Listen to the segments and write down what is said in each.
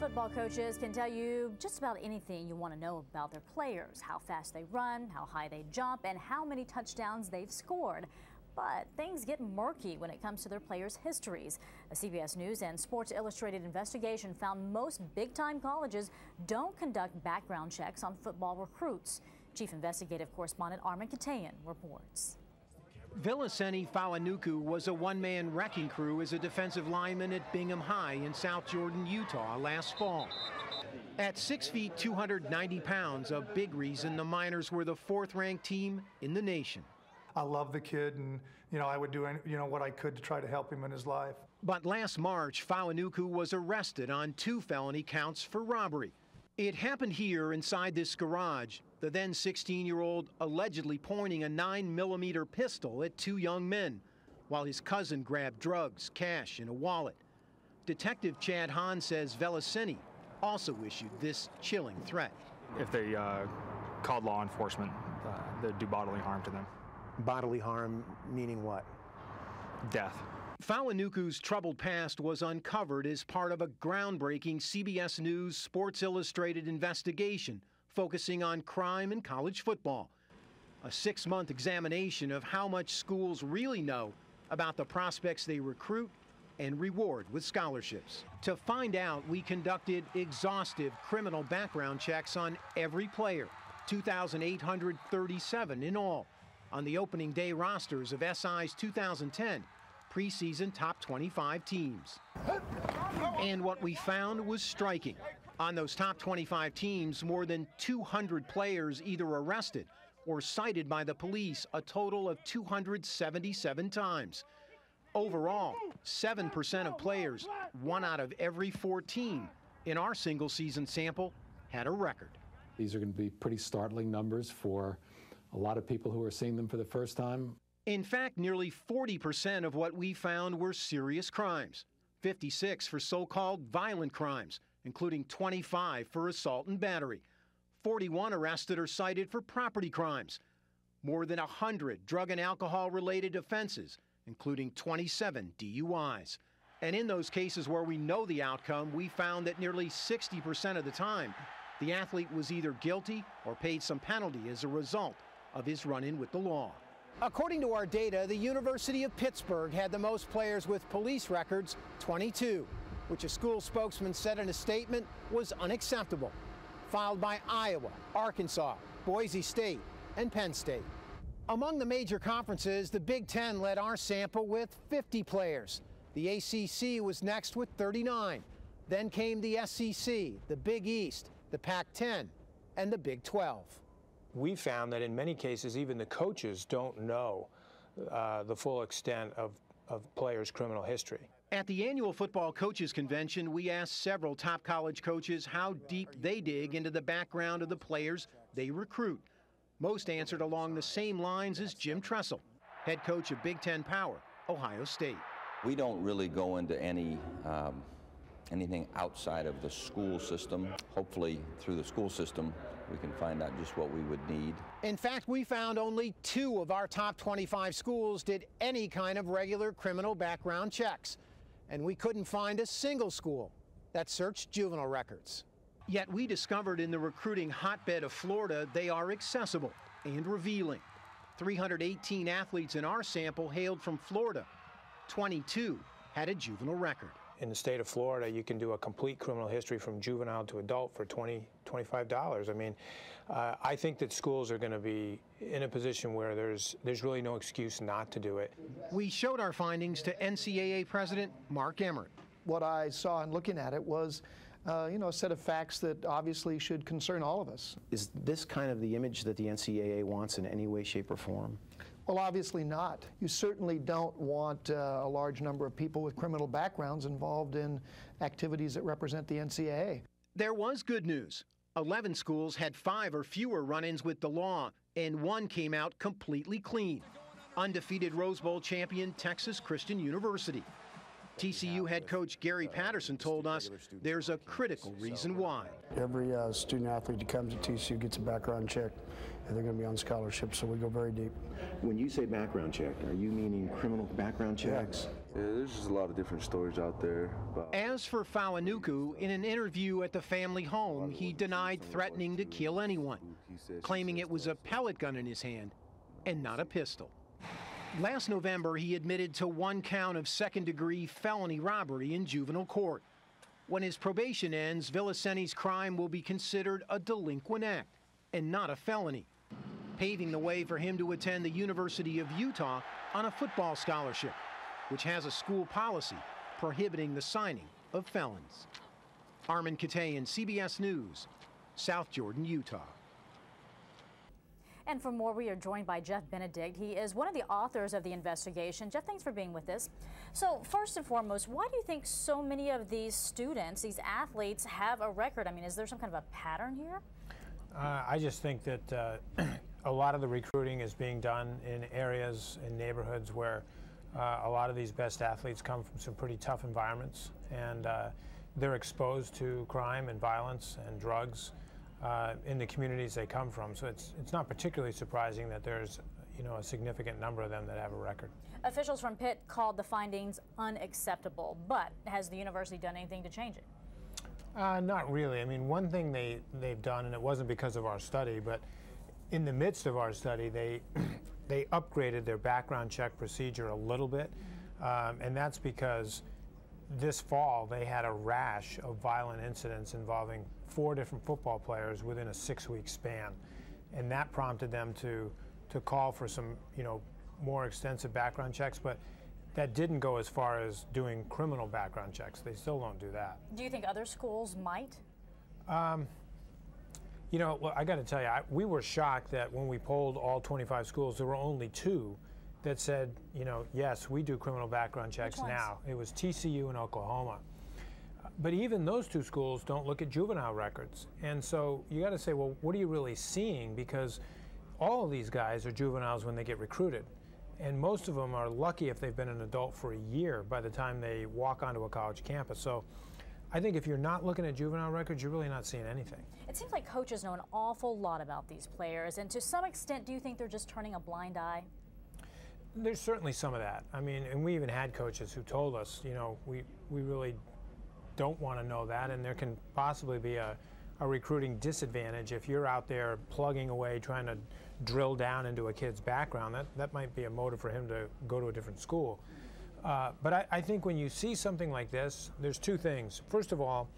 football coaches can tell you just about anything you want to know about their players, how fast they run, how high they jump, and how many touchdowns they've scored. But things get murky when it comes to their players' histories. A CBS News and Sports Illustrated investigation found most big-time colleges don't conduct background checks on football recruits. Chief Investigative Correspondent Armin Katayan reports. Vilaseni Fawanuku was a one-man wrecking crew as a defensive lineman at Bingham High in South Jordan, Utah last fall. At 6 feet, 290 pounds, a big reason the Miners were the fourth-ranked team in the nation. I love the kid, and I would do what I could to try to help him in his life. But last March, Fawanuku was arrested on 2 felony counts for robbery. It happened here inside this garage, the then 16-year-old allegedly pointing a 9mm pistol at 2 young men, while his cousin grabbed drugs, cash, and a wallet. Detective Chad Hahn says Vilaseni also issued this chilling threat. If they called law enforcement, they'd do bodily harm to them. Bodily harm meaning what? Death. Fawanuku's troubled past was uncovered as part of a groundbreaking CBS News Sports Illustrated investigation focusing on crime in college football. A 6-month examination of how much schools really know about the prospects they recruit and reward with scholarships. To find out, we conducted exhaustive criminal background checks on every player, 2,837 in all, on the opening day rosters of SI's 2010 preseason top 25 teams. And what we found was striking. On those top 25 teams, more than 200 players either arrested or cited by the police a total of 277 times. Overall, 7% of players, 1 out of every 14 in our single-season sample, had a record. These are going to be pretty startling numbers for a lot of people who are seeing them for the first time. In fact, nearly 40% of what we found were serious crimes, 56 for so-called violent crimes, including 25 for assault and battery, 41 arrested or cited for property crimes, more than 100 drug and alcohol-related offenses, including 27 DUIs. And in those cases where we know the outcome, we found that nearly 60% of the time, the athlete was either guilty or paid some penalty as a result of his run-in with the law. According to our data, the University of Pittsburgh had the most players with police records, 22, which a school spokesman said in a statement was unacceptable, followed by Iowa, Arkansas, Boise State, and Penn State. Among the major conferences, the Big Ten led our sample with 50 players. The ACC was next with 39. Then came the SEC, the Big East, the Pac-10, and the Big 12. We found that in many cases, even the coaches don't know the full extent of players' criminal history. At the annual football coaches convention, we asked several top college coaches how deep they dig into the background of the players they recruit. Most answered along the same lines as Jim Tressel, head coach of Big Ten power, Ohio State. We don't really go into anything outside of the school system. Hopefully, through the school system, we can find out just what we would need. In fact, we found only 2 of our top 25 schools did any kind of regular criminal background checks. And we couldn't find a single school that searched juvenile records. Yet we discovered in the recruiting hotbed of Florida, they are accessible and revealing. 318 athletes in our sample hailed from Florida. 22 had a juvenile record. In the state of Florida, you can do a complete criminal history from juvenile to adult for $20, $25. I mean, I think that schools are going to be in a position where there's really no excuse not to do it. We showed our findings to NCAA President Mark Emmert. What I saw in looking at it was a set of facts that obviously should concern all of us. Is this kind of the image that the NCAA wants in any way, shape, or form? Well, obviously not. You certainly don't want a large number of people with criminal backgrounds involved in activities that represent the NCAA. There was good news. 11 schools had 5 or fewer run-ins with the law, and 1 came out completely clean. Undefeated Rose Bowl champion Texas Christian University. TCU head coach Gary Patterson told us there's a critical reason why. Every student athlete that comes to TCU gets a background check, and they're going to be on scholarship, so we go very deep. When you say background check, are you meaning criminal background checks? Yeah. Yeah, there's just a lot of different stories out there. As for Fawanuku, in an interview at the family home, he denied threatening to kill anyone, claiming it was a pellet gun in his hand and not a pistol. Last November, he admitted to 1 count of second-degree felony robbery in juvenile court. When his probation ends, Villaseni's crime will be considered a delinquent act and not a felony, paving the way for him to attend the University of Utah on a football scholarship, which has a school policy prohibiting the signing of felons. Armin Katayan, CBS News, South Jordan, Utah. And for more, we are joined by Jeff Benedict. He is one of the authors of the investigation. Jeff, thanks for being with us. So first and foremost, why do you think so many of these students, these athletes, have a record? I mean, is there some kind of a pattern here? I just think that a lot of the recruiting is being done in areas, in neighborhoods where a lot of these best athletes come from some pretty tough environments, and they're exposed to crime and violence and drugs in the communities they come from. So it's not particularly surprising that there's a significant number of them that have a record. Officials from Pitt called the findings unacceptable, but has the university done anything to change it? Not really. I mean, one thing they've done, and it wasn't because of our study, but in the midst of our study, they upgraded their background check procedure a little bit, and that's because this fall they had a rash of violent incidents involving 4 different football players within a 6-week span, and that prompted them to call for some more extensive background checks, but that didn't go as far as doing criminal background checks. They still don't do that. Do you think other schools might? Well, I got to tell you, we were shocked that when we polled all 25 schools, there were only 2 that said, yes, we do criminal background checks now. It was TCU and Oklahoma. But even those 2 schools don't look at juvenile records. And so you got to say, well, what are you really seeing? Because all of these guys are juveniles when they get recruited. And most of them are lucky if they've been an adult for a year by the time they walk onto a college campus. So I think if you're not looking at juvenile records, you're really not seeing anything. It seems like coaches know an awful lot about these players, and to some extent, do you think they're just turning a blind eye? There's certainly some of that. I mean, and we even had coaches who told us, we really don't want to know that, and there can possibly be a recruiting disadvantage if you're out there plugging away, trying to drill down into a kid's background. That might be a motive for him to go to a different school. But I think when you see something like this, there's 2 things. First of all,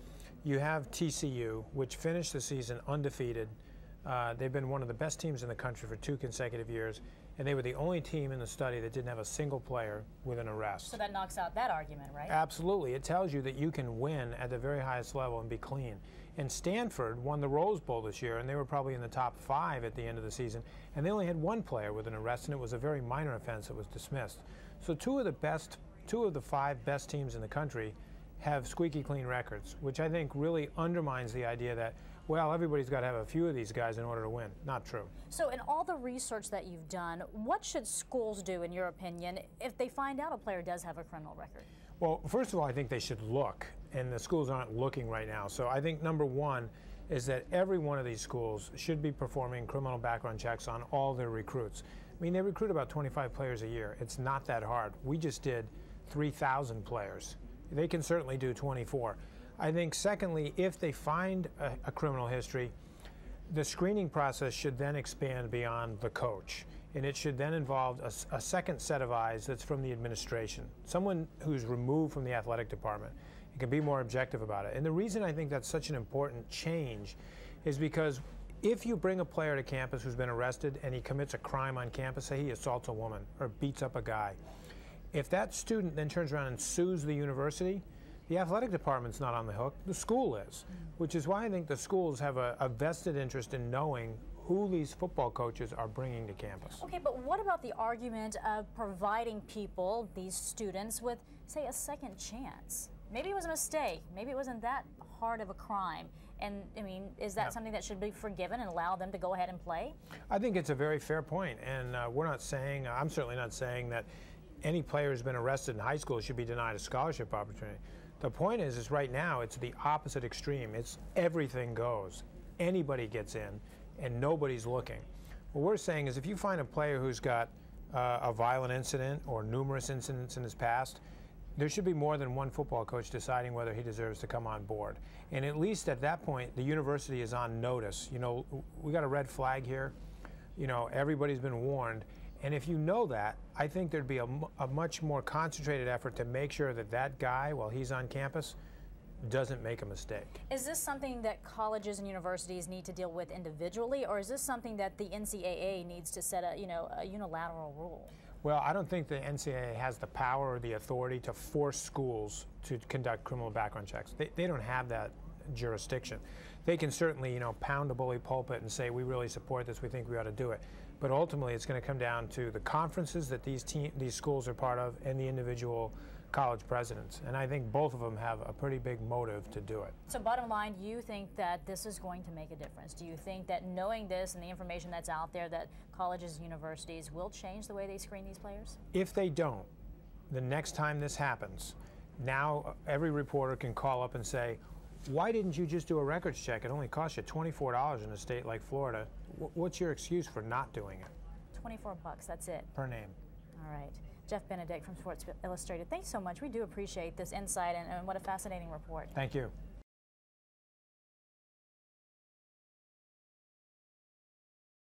you have TCU, which finished the season undefeated. They've been one of the best teams in the country for 2 consecutive years, and they were the only team in the study that didn't have a single player with an arrest. So that knocks out that argument, right? Absolutely. It tells you that you can win at the very highest level and be clean. And Stanford won the Rose Bowl this year, and they were probably in the top 5 at the end of the season, and they only had 1 player with an arrest, and it was a very minor offense that was dismissed. So 2 of the 5 best teams in the country have squeaky clean records, which I think really undermines the idea that, well, everybody's got to have a few of these guys in order to win. Not true. So in all the research that you've done, what should schools do, in your opinion, if they find out a player does have a criminal record? Well, first of all, I think they should look, and the schools aren't looking right now. So I think number 1 is that every one of these schools should be performing criminal background checks on all their recruits. I mean, they recruit about 25 players a year. It's not that hard. We just did 3,000 players. They can certainly do 24. I think secondly, if they find a criminal history, the screening process should then expand beyond the coach. And it should then involve a second set of eyes that's from the administration, someone who's removed from the athletic department and can be more objective about it. And the reason I think that's such an important change is because if you bring a player to campus who's been arrested and he commits a crime on campus, say he assaults a woman or beats up a guy, if that student then turns around and sues the university, the athletic department's not on the hook, the school is, which is why I think the schools have a vested interest in knowing who these football coaches are bringing to campus. Okay, but what about the argument of providing people, these students, with, say, a second chance? Maybe it was a mistake. Maybe it wasn't that hard of a crime. And, I mean, is that something that should be forgiven and allow them to go ahead and play? I think it's a very fair point. And we're not saying, I'm certainly not saying that any player who's been arrested in high school should be denied a scholarship opportunity. The point is right now it's the opposite extreme. It's everything goes. Anybody gets in, and nobody's looking. What we're saying is if you find a player who's got a violent incident or numerous incidents in his past, there should be more than one football coach deciding whether he deserves to come on board. And at least at that point, the university is on notice. You know, we got a red flag here. You know, everybody's been warned. And if you know that, I think there'd be a much more concentrated effort to make sure that that guy, while he's on campus, doesn't make a mistake. Is this something that colleges and universities need to deal with individually, or is this something that the NCAA needs to set a unilateral rule? Well, I don't think the NCAA has the power or the authority to force schools to conduct criminal background checks. They don't have that jurisdiction. They can certainly, you know, pound a bully pulpit and say, we really support this, we think we ought to do it. But ultimately, it's going to come down to the conferences that these schools are part of and the individual college presidents. And I think both of them have a pretty big motive to do it. So bottom line, you think that this is going to make a difference? Do you think that knowing this and the information that's out there, that colleges and universities will change the way they screen these players? If they don't, the next time this happens, now every reporter can call up and say, why didn't you just do a records check? It only cost you $24 in a state like Florida. What's your excuse for not doing it? $24, that's it. Per name. All right. Jeff Benedict from Sports Illustrated, thanks so much. We do appreciate this insight and what a fascinating report. Thank you.